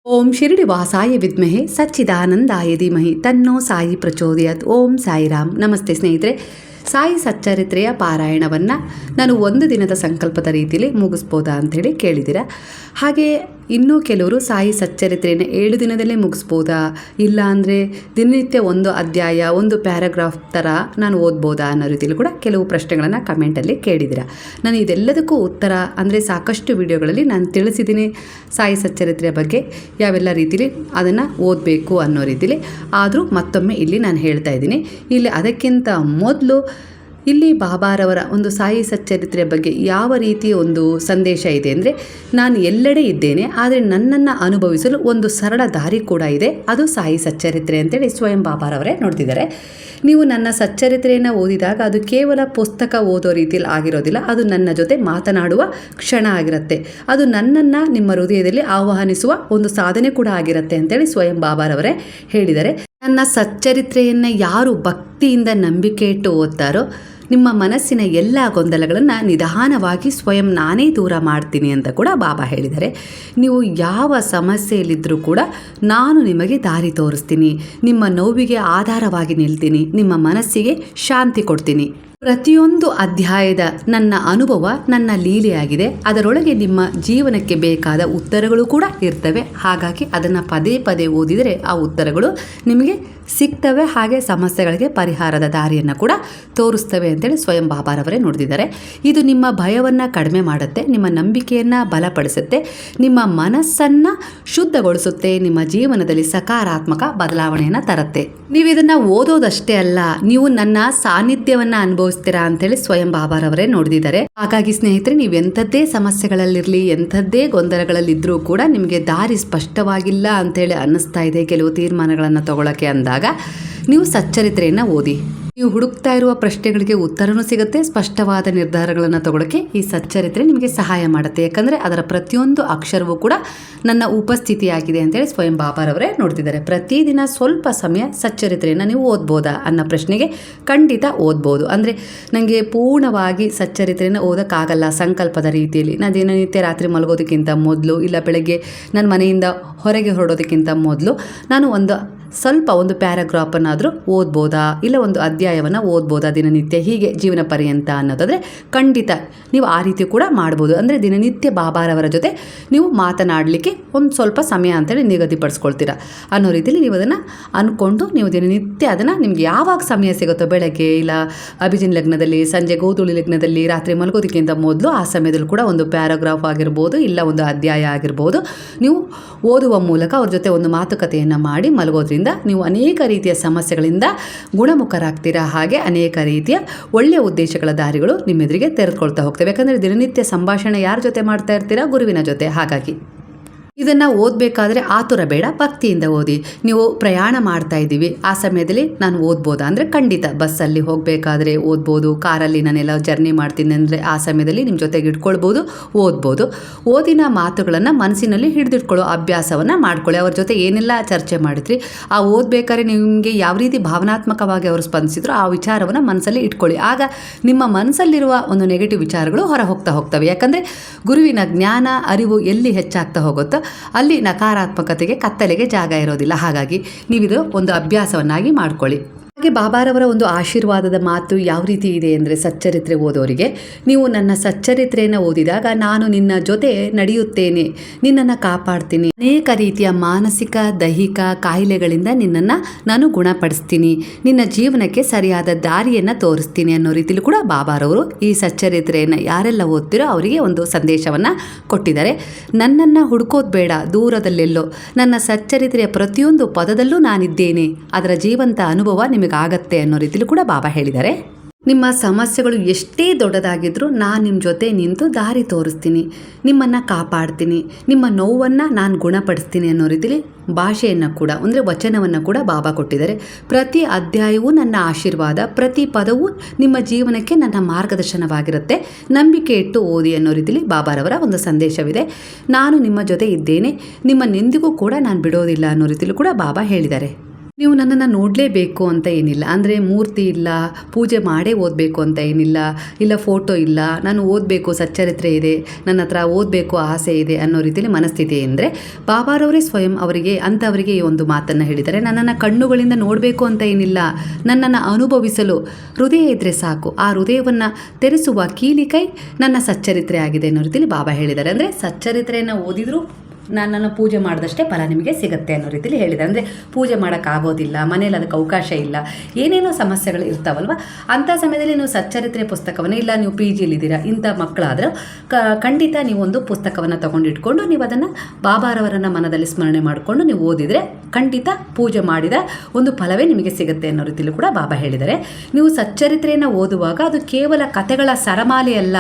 ಓಂ ಶಿರಡಿವಾಸಾಯ ವಿದ್ಮಹೆ ಸಚ್ಚಿದಾನಂದಾಯ ಧೀಮಹಿ ತನ್ನೋ ಸಾಯಿ ಪ್ರಚೋದಯಾತ್. ಓಂ ಸಾಯಿರಾಮ್. ನಮಸ್ತೆ ಸ್ನೇಹಿತರೆ. ಸಾಯಿ ಸಚ್ಚರಿತ್ರೆಯ ಪಾರಾಯಣವನ್ನು ನಾನು ಒಂದು ದಿನದ ಸಂಕಲ್ಪದ ರೀತಿಯಲ್ಲಿ ಮುಗಿಸ್ಬೋದಾ ಅಂಥೇಳಿ ಕೇಳಿದ್ದೀರಾ. ಹಾಗೆ ಇನ್ನೂ ಕೆಲವರು ಸಾಯಿ ಸಚ್ಚರಿತ್ರೆಯನ್ನು 7 ದಿನದಲ್ಲೇ ಮುಗಿಸ್ಬೋದಾ, ಇಲ್ಲ ಅಂದರೆ ದಿನನಿತ್ಯ ಒಂದು ಅಧ್ಯಾಯ ಒಂದು ಪ್ಯಾರಾಗ್ರಾಫ್ ಥರ ನಾನು ಓದ್ಬೋದಾ ಅನ್ನೋ ರೀತಿಯಲ್ಲಿ ಕೂಡ ಕೆಲವು ಪ್ರಶ್ನೆಗಳನ್ನು ಕಮೆಂಟಲ್ಲಿ ಕೇಳಿದ್ದೀರಾ. ನಾನು ಇದೆಲ್ಲದಕ್ಕೂ ಉತ್ತರ ಅಂದರೆ ಸಾಕಷ್ಟು ವಿಡಿಯೋಗಳಲ್ಲಿ ನಾನು ತಿಳಿಸಿದ್ದೀನಿ ಸಾಯಿ ಸಚ್ಚರಿತ್ರೆಯ ಬಗ್ಗೆ ಯಾವೆಲ್ಲ ರೀತಿಲಿ ಅದನ್ನು ಓದಬೇಕು ಅನ್ನೋ ರೀತಿಲಿ. ಆದರೂ ಮತ್ತೊಮ್ಮೆ ಇಲ್ಲಿ ನಾನು ಹೇಳ್ತಾ ಇದ್ದೀನಿ. ಇಲ್ಲಿ ಅದಕ್ಕಿಂತ ಮೊದಲು ಇಲ್ಲಿ ಬಾಬಾರವರ ಒಂದು ಸಾಯಿ ಸಚ್ಚರಿತ್ರೆಯ ಬಗ್ಗೆ ಯಾವ ರೀತಿಯ ಒಂದು ಸಂದೇಶ ಇದೆ ಅಂದರೆ, ನಾನು ಎಲ್ಲೆಡೆ ಇದ್ದೇನೆ, ಆದರೆ ನನ್ನನ್ನು ಅನುಭವಿಸಲು ಒಂದು ಸರಳ ದಾರಿ ಕೂಡ ಇದೆ, ಅದು ಸಾಯಿ ಸಚ್ಚರಿತ್ರೆ ಅಂತೇಳಿ ಸ್ವಯಂ ಬಾಬಾರವರೇ ನೋಡ್ತಿದ್ದಾರೆ. ನೀವು ನನ್ನ ಸಚ್ಚರಿತ್ರೆಯನ್ನು ಓದಿದಾಗ ಅದು ಕೇವಲ ಪುಸ್ತಕ ಓದೋ ರೀತಿಯಲ್ಲಿ ಆಗಿರೋದಿಲ್ಲ, ಅದು ನನ್ನ ಜೊತೆ ಮಾತನಾಡುವ ಕ್ಷಣ ಆಗಿರುತ್ತೆ. ಅದು ನನ್ನನ್ನು ನಿಮ್ಮ ಹೃದಯದಲ್ಲಿ ಆಹ್ವಾನಿಸುವ ಒಂದು ಸಾಧನೆ ಕೂಡ ಆಗಿರುತ್ತೆ ಅಂತೇಳಿ ಸ್ವಯಂ ಬಾಬಾರವರೇ ಹೇಳಿದ್ದಾರೆ. ನನ್ನ ಸಚ್ಚರಿತ್ರೆಯನ್ನು ಯಾರು ಭಕ್ತಿಯಿಂದ ನಂಬಿಕೆ ಇಟ್ಟು ಓದ್ತಾರೋ ನಿಮ್ಮ ಮನಸ್ಸಿನ ಎಲ್ಲ ಗೊಂದಲಗಳನ್ನು ನಿಧಾನವಾಗಿ ಸ್ವಯಂ ನಾನೇ ದೂರ ಮಾಡ್ತೀನಿ ಅಂತ ಕೂಡ ಬಾಬಾ ಹೇಳಿದ್ದಾರೆ. ನೀವು ಯಾವ ಸಮಸ್ಯೆಯಲ್ಲಿದ್ದರೂ ಕೂಡ ನಾನು ನಿಮಗೆ ದಾರಿ ತೋರಿಸ್ತೀನಿ, ನಿಮ್ಮ ನೋವಿಗೆ ಆಧಾರವಾಗಿ ನಿಲ್ತೀನಿ, ನಿಮ್ಮ ಮನಸ್ಸಿಗೆ ಶಾಂತಿ ಕೊಡ್ತೀನಿ. ಪ್ರತಿಯೊಂದು ಅಧ್ಯಾಯದ ನನ್ನ ಅನುಭವ ನನ್ನ ಲೀಲೆಯಾಗಿದೆ, ಅದರೊಳಗೆ ನಿಮ್ಮ ಜೀವನಕ್ಕೆ ಬೇಕಾದ ಉತ್ತರಗಳು ಕೂಡ ಇರ್ತವೆ. ಹಾಗಾಗಿ ಅದನ್ನು ಪದೇ ಪದೇ ಓದಿದರೆ ಆ ಉತ್ತರಗಳು ನಿಮಗೆ ಸಿಗ್ತವೆ, ಹಾಗೆ ಸಮಸ್ಯೆಗಳಿಗೆ ಪರಿಹಾರದ ದಾರಿಯನ್ನು ಕೂಡ ತೋರಿಸ್ತವೆ ಅಂತೇಳಿ ಸ್ವಯಂ ಬಾಬಾರವರೇ ನೋಡ್ತಿದ್ದಾರೆ. ಇದು ನಿಮ್ಮ ಭಯವನ್ನು ಕಡಿಮೆ ಮಾಡುತ್ತೆ, ನಿಮ್ಮ ನಂಬಿಕೆಯನ್ನು ಬಲಪಡಿಸುತ್ತೆ, ನಿಮ್ಮ ಮನಸ್ಸನ್ನು ಶುದ್ಧಗೊಳಿಸುತ್ತೆ, ನಿಮ್ಮ ಜೀವನದಲ್ಲಿ ಸಕಾರಾತ್ಮಕ ಬದಲಾವಣೆಯನ್ನು ತರುತ್ತೆ. ನೀವು ಇದನ್ನು ಓದೋದಷ್ಟೇ ಅಲ್ಲ, ನೀವು ನನ್ನ ಸಾನ್ನಿಧ್ಯವನ್ನು ಅನುಭವಿಸ್ತೀರಾ ಅಂತೇಳಿ ಸ್ವಯಂ ಬಾಬಾರವರೇ ನೋಡಿದ್ದಾರೆ. ಹಾಗಾಗಿ ಸ್ನೇಹಿತರೆ, ನೀವು ಎಂಥದ್ದೇ ಸಮಸ್ಯೆಗಳಲ್ಲಿರಲಿ, ಎಂಥದ್ದೇ ಗೊಂದಲಗಳಲ್ಲಿದ್ದರೂ ಕೂಡ ನಿಮಗೆ ದಾರಿ ಸ್ಪಷ್ಟವಾಗಿಲ್ಲ ಅಂತೇಳಿ ಅನ್ನಿಸ್ತಾ ಇದೆ, ಕೆಲವು ತೀರ್ಮಾನಗಳನ್ನು ತಗೊಳ್ಳೋಕ್ಕೆ ಅಂದಾಗ ನೀವು ಸಚ್ಚರಿತ್ರೆಯನ್ನು ಓದಿ. ನೀವು ಹುಡುಕ್ತಾ ಇರುವ ಪ್ರಶ್ನೆಗಳಿಗೆ ಉತ್ತರನೂ ಸಿಗುತ್ತೆ, ಸ್ಪಷ್ಟವಾದ ನಿರ್ಧಾರಗಳನ್ನು ತಗೊಳ್ಳೋಕ್ಕೆ ಈ ಸಚ್ಚರಿತ್ರೆ ನಿಮಗೆ ಸಹಾಯ ಮಾಡುತ್ತೆ. ಯಾಕಂದರೆ ಅದರ ಪ್ರತಿಯೊಂದು ಅಕ್ಷರವೂ ಕೂಡ ನನ್ನ ಉಪಸ್ಥಿತಿಯಾಗಿದೆ ಅಂತೇಳಿ ಸ್ವಯಂ ಬಾಬಾರವರೇ ನೋಡ್ತಿದ್ದಾರೆ. ಪ್ರತಿದಿನ ಸ್ವಲ್ಪ ಸಮಯ ಸಚ್ಚರಿತ್ರೆಯನ್ನು ನೀವು ಓದ್ಬೋದಾ ಅನ್ನೋ ಪ್ರಶ್ನೆಗೆ ಖಂಡಿತ ಓದ್ಬೋದು. ಅಂದರೆ ನನಗೆ ಪೂರ್ಣವಾಗಿ ಸಚ್ಚರಿತ್ರೆಯನ್ನು ಓದೋಕ್ಕಾಗಲ್ಲ ಸಂಕಲ್ಪದ ರೀತಿಯಲ್ಲಿ, ನಾನು ದಿನನಿತ್ಯ ರಾತ್ರಿ ಮಲಗೋದಕ್ಕಿಂತ ಮೊದಲು ಇಲ್ಲ ಬೆಳಗ್ಗೆ ನನ್ನ ಮನೆಯಿಂದ ಹೊರಗೆ ಹೊರಡೋದಕ್ಕಿಂತ ಮೊದಲು ನಾನು ಒಂದು ಪ್ಯಾರಾಗ್ರಾಫನ್ನಾದರೂ ಓದ್ಬೋದಾ, ಇಲ್ಲ ಒಂದು ಅಧ್ಯಾಯವನ್ನು ಓದ್ಬೋದಾ ದಿನನಿತ್ಯ, ಹೀಗೆ ಜೀವನ ಪರ್ಯಂತ ಅನ್ನೋದಾದರೆ ಖಂಡಿತ ನೀವು ಆ ರೀತಿ ಕೂಡ ಮಾಡ್ಬೋದು. ಅಂದರೆ ದಿನನಿತ್ಯ ಬಾಬಾರವರ ಜೊತೆ ನೀವು ಮಾತನಾಡಲಿಕ್ಕೆ ಒಂದು ಸ್ವಲ್ಪ ಸಮಯ ಅಂತೇಳಿ ನಿಗದಿಪಡಿಸ್ಕೊಳ್ತೀರಾ ಅನ್ನೋ ರೀತಿಯಲ್ಲಿ ನೀವು ಅದನ್ನು ಅಂದ್ಕೊಂಡು ನೀವು ದಿನನಿತ್ಯ ಅದನ್ನು ನಿಮ್ಗೆ ಯಾವಾಗ ಸಮಯ ಸಿಗುತ್ತೋ, ಬೆಳಗ್ಗೆ ಇಲ್ಲ ಅಭಿಜಿನ್ ಲಗ್ನದಲ್ಲಿ, ಸಂಜೆ ಗೋಧೂಳಿ ಲಗ್ನದಲ್ಲಿ, ರಾತ್ರಿ ಮಲಗೋದಕ್ಕಿಂತ ಮೊದಲು ಆ ಸಮಯದಲ್ಲಿ ಕೂಡ ಒಂದು ಪ್ಯಾರಾಗ್ರಾಫ್ ಆಗಿರ್ಬೋದು, ಇಲ್ಲ ಒಂದು ಅಧ್ಯಾಯ ಆಗಿರ್ಬೋದು, ನೀವು ಓದುವ ಮೂಲಕ ಅವ್ರ ಜೊತೆ ಒಂದು ಮಾತುಕತೆಯನ್ನು ಮಾಡಿ ಮಲಗೋದ್ರಿಂದ ನೀವು ಅನೇಕ ರೀತಿಯ ಸಮಸ್ಯೆಗಳಿಂದ ಗುಣಮುಖರಾಗ್ತೀರಾ. ಹಾಗೆ ಅನೇಕ ರೀತಿಯ ಒಳ್ಳೆಯ ಉದ್ದೇಶಗಳ ದಾರಿಗಳು ನಿಮ್ಮೆದುರಿಗೆ ತೆರೆದುಕೊಳ್ತಾ ಹೋಗ್ತವೆ. ಯಾಕಂದರೆ ದಿನನಿತ್ಯ ಸಂಭಾಷಣೆ ಯಾರ ಜೊತೆ ಮಾಡ್ತಾ ಇರ್ತೀರಾ? ಗುರುವಿನ ಜೊತೆ. ಹಾಗಾಗಿ ಇದನ್ನು ಓದಬೇಕಾದ್ರೆ ಆತುರ ಬೇಡ, ಭಕ್ತಿಯಿಂದ ಓದಿ. ನೀವು ಪ್ರಯಾಣ ಮಾಡ್ತಾ ಇದ್ದೀವಿ, ಆ ಸಮಯದಲ್ಲಿ ನಾನು ಓದ್ಬೋದಾ ಅಂದರೆ ಖಂಡಿತ. ಬಸ್ಸಲ್ಲಿ ಹೋಗಬೇಕಾದ್ರೆ ಓದ್ಬೋದು, ಕಾರಲ್ಲಿ ನಾನೆಲ್ಲ ಜರ್ನಿ ಮಾಡ್ತೀನಿ ಅಂದರೆ ಆ ಸಮಯದಲ್ಲಿ ನಿಮ್ಮ ಜೊತೆಗೆ ಇಟ್ಕೊಳ್ಬೋದು, ಓದ್ಬೋದು. ಓದಿನ ಮಾತುಗಳನ್ನು ಮನಸ್ಸಿನಲ್ಲಿ ಹಿಡಿದಿಟ್ಕೊಳ್ಳೋ ಅಭ್ಯಾಸವನ್ನು ಮಾಡ್ಕೊಳ್ಳಿ. ಅವ್ರ ಜೊತೆ ಏನೆಲ್ಲ ಚರ್ಚೆ ಮಾಡಿದ್ರಿ, ಆ ಓದಬೇಕಾದ್ರೆ ನಿಮಗೆ ಯಾವ ರೀತಿ ಭಾವನಾತ್ಮಕವಾಗಿ ಅವರು ಸ್ಪಂದಿಸಿದ್ರು ಆ ವಿಚಾರವನ್ನು ಮನಸ್ಸಲ್ಲಿ ಇಟ್ಕೊಳ್ಳಿ. ಆಗ ನಿಮ್ಮ ಮನಸ್ಸಲ್ಲಿರುವ ಒಂದು ನೆಗೆಟಿವ್ ವಿಚಾರಗಳು ಹೊರ ಹೋಗ್ತವೆ. ಯಾಕಂದರೆ ಗುರುವಿನ ಜ್ಞಾನ ಅರಿವು ಎಲ್ಲಿ ಹೆಚ್ಚಾಗ್ತಾ ಹೋಗುತ್ತೋ ಅಲ್ಲಿ ನಕಾರಾತ್ಮಕತೆಗೆ, ಕತ್ತಲೆಗೆ ಜಾಗ ಇರೋದಿಲ್ಲ. ಹಾಗಾಗಿ ನೀವಿದು ಒಂದು ಅಭ್ಯಾಸವನ್ನಾಗಿ ಮಾಡ್ಕೊಳ್ಳಿ. ಹಾಗೆ ಬಾಬಾರವರ ಒಂದು ಆಶೀರ್ವಾದದ ಮಾತು ಯಾವ ರೀತಿ ಇದೆ ಅಂದರೆ, ಸಚ್ಚರಿತ್ರೆ ಓದೋರಿಗೆ, ನೀವು ನನ್ನ ಸಚ್ಚರಿತ್ರೆಯನ್ನು ಓದಿದಾಗ ನಾನು ನಿನ್ನ ಜೊತೆ ನಡೆಯುತ್ತೇನೆ, ನಿನ್ನನ್ನು ಕಾಪಾಡ್ತೀನಿ, ಅನೇಕ ರೀತಿಯ ಮಾನಸಿಕ ದೈಹಿಕ ಕಾಯಿಲೆಗಳಿಂದ ನಿನ್ನನ್ನು ನಾನು ಗುಣಪಡಿಸ್ತೀನಿ, ನಿನ್ನ ಜೀವನಕ್ಕೆ ಸರಿಯಾದ ದಾರಿಯನ್ನು ತೋರಿಸ್ತೀನಿ ಅನ್ನೋ ರೀತಿಯಲ್ಲಿ ಕೂಡ ಬಾಬಾರವರು ಈ ಸಚ್ಚರಿತ್ರೆಯನ್ನು ಯಾರೆಲ್ಲ ಓದ್ತಿರೋ ಅವರಿಗೆ ಒಂದು ಸಂದೇಶವನ್ನು ಕೊಟ್ಟಿದ್ದಾರೆ. ನನ್ನನ್ನು ಹುಡುಕೋದು ಬೇಡ ದೂರದಲ್ಲೆಲ್ಲೋ, ನನ್ನ ಸಚ್ಚರಿತ್ರೆಯ ಪ್ರತಿಯೊಂದು ಪದದಲ್ಲೂ ನಾನಿದ್ದೇನೆ, ಅದರ ಜೀವಂತ ಅನುಭವ ನಿಮಗೆ ಆಗತ್ತೆ ಅನ್ನೋ ರೀತಿಲಿ ಕೂಡ ಬಾಬಾ ಹೇಳಿದ್ದಾರೆ. ನಿಮ್ಮ ಸಮಸ್ಯೆಗಳು ಎಷ್ಟೇ ದೊಡ್ಡದಾಗಿದ್ರೂ ನಾನು ನಿಮ್ಮ ಜೊತೆ ನಿಂತು ದಾರಿ ತೋರಿಸ್ತೀನಿ, ನಿಮ್ಮನ್ನು ಕಾಪಾಡ್ತೀನಿ, ನಿಮ್ಮ ನೋವನ್ನು ನಾನು ಗುಣಪಡಿಸ್ತೀನಿ ಅನ್ನೋ ರೀತಿಲಿ ಭಾಷೆಯನ್ನು ಕೂಡ ಅಂದರೆ ವಚನವನ್ನು ಕೂಡ ಬಾಬಾ ಕೊಟ್ಟಿದ್ದಾರೆ. ಪ್ರತಿ ಅಧ್ಯಾಯವೂ ನನ್ನ ಆಶೀರ್ವಾದ, ಪ್ರತಿ ಪದವೂ ನಿಮ್ಮ ಜೀವನಕ್ಕೆ ನನ್ನ ಮಾರ್ಗದರ್ಶನವಾಗಿರುತ್ತೆ, ನಂಬಿಕೆ ಇಟ್ಟು ಓದಿ ಅನ್ನೋ ರೀತಿಲಿ ಬಾಬಾರವರ ಒಂದು ಸಂದೇಶವಿದೆ. ನಾನು ನಿಮ್ಮ ಜೊತೆ ಇದ್ದೇನೆ, ನಿಮ್ಮನ್ನೆಂದಿಗೂ ಕೂಡ ನಾನು ಬಿಡೋದಿಲ್ಲ ಅನ್ನೋ ರೀತಿಲಿ ಕೂಡ ಬಾಬಾ ಹೇಳಿದ್ದಾರೆ. ನೀವು ನನ್ನನ್ನು ನೋಡಲೇಬೇಕು ಅಂತ ಏನಿಲ್ಲ, ಅಂದರೆ ಮೂರ್ತಿ ಇಲ್ಲ, ಪೂಜೆ ಮಾಡೇ ಓದಬೇಕು ಅಂತ ಏನಿಲ್ಲ, ಇಲ್ಲ ಫೋಟೋ ಇಲ್ಲ, ನಾನು ಓದಬೇಕು ಸಚ್ಚರಿತ್ರೆ ಇದೆ, ನನ್ನ ಹತ್ರ ಓದಬೇಕು ಆಸೆ ಇದೆ ಅನ್ನೋ ರೀತಿಯಲ್ಲಿ ಮನಸ್ಥಿತಿ ಅಂದರೆ ಬಾಬಾರವರೇ ಸ್ವಯಂ ಅಂಥವರಿಗೆ ಈ ಒಂದು ಮಾತನ್ನು ಹೇಳಿದ್ದಾರೆ. ನನ್ನನ್ನು ಕಣ್ಣುಗಳಿಂದ ನೋಡಬೇಕು ಅಂತ ಏನಿಲ್ಲ, ನನ್ನನ್ನು ಅನುಭವಿಸಲು ಹೃದಯ ಇದ್ದರೆ ಸಾಕು, ಆ ಹೃದಯವನ್ನು ತೆರೆಸುವ ಕೀಲಿಕೈ ನನ್ನ ಸಚ್ಚರಿತ್ರೆ ಆಗಿದೆ ಅನ್ನೋ ರೀತಿಯಲ್ಲಿ ಬಾಬಾ ಹೇಳಿದ್ದಾರೆ. ಅಂದರೆ ಸಚ್ಚರಿತ್ರೆಯನ್ನು ಓದಿದರೂ ನನ್ನನ್ನು ಪೂಜೆ ಮಾಡಿದಷ್ಟೇ ಫಲ ನಿಮಗೆ ಸಿಗುತ್ತೆ ಅನ್ನೋ ರೀತಿಯಲ್ಲಿ ಹೇಳಿದ್ದಾರೆ. ಅಂದರೆ ಪೂಜೆ ಮಾಡೋಕ್ಕಾಗೋದಿಲ್ಲ, ಮನೇಲಿ ಅದಕ್ಕೆ ಅವಕಾಶ ಇಲ್ಲ, ಏನೇನೋ ಸಮಸ್ಯೆಗಳು ಇರ್ತಾವಲ್ವ, ಅಂಥ ಸಮಯದಲ್ಲಿ ನೀವು ಸಚ್ಚರಿತ್ರೆ ಪುಸ್ತಕವನ್ನು, ಇಲ್ಲ ನೀವು ಪಿ ಜಿಲಿದ್ದೀರಾ ಇಂಥ ಮಕ್ಕಳಾದರೂ ಖಂಡಿತ ನೀವು ಒಂದು ಪುಸ್ತಕವನ್ನು ತೊಗೊಂಡಿಟ್ಕೊಂಡು ನೀವು ಅದನ್ನು ಬಾಬಾರವರನ್ನು ಮನದಲ್ಲಿ ಸ್ಮರಣೆ ಮಾಡಿಕೊಂಡು ನೀವು ಓದಿದರೆ ಖಂಡಿತ ಪೂಜೆ ಮಾಡಿದ ಒಂದು ಫಲವೇ ನಿಮಗೆ ಸಿಗುತ್ತೆ ಅನ್ನೋ ರೀತಿಯಲ್ಲಿ ಕೂಡ ಬಾಬಾ ಹೇಳಿದ್ದಾರೆ. ನೀವು ಸಚ್ಚರಿತ್ರೆಯನ್ನು ಓದುವಾಗ ಅದು ಕೇವಲ ಕಥೆಗಳ ಸರಮಾಲೆ ಅಲ್ಲ,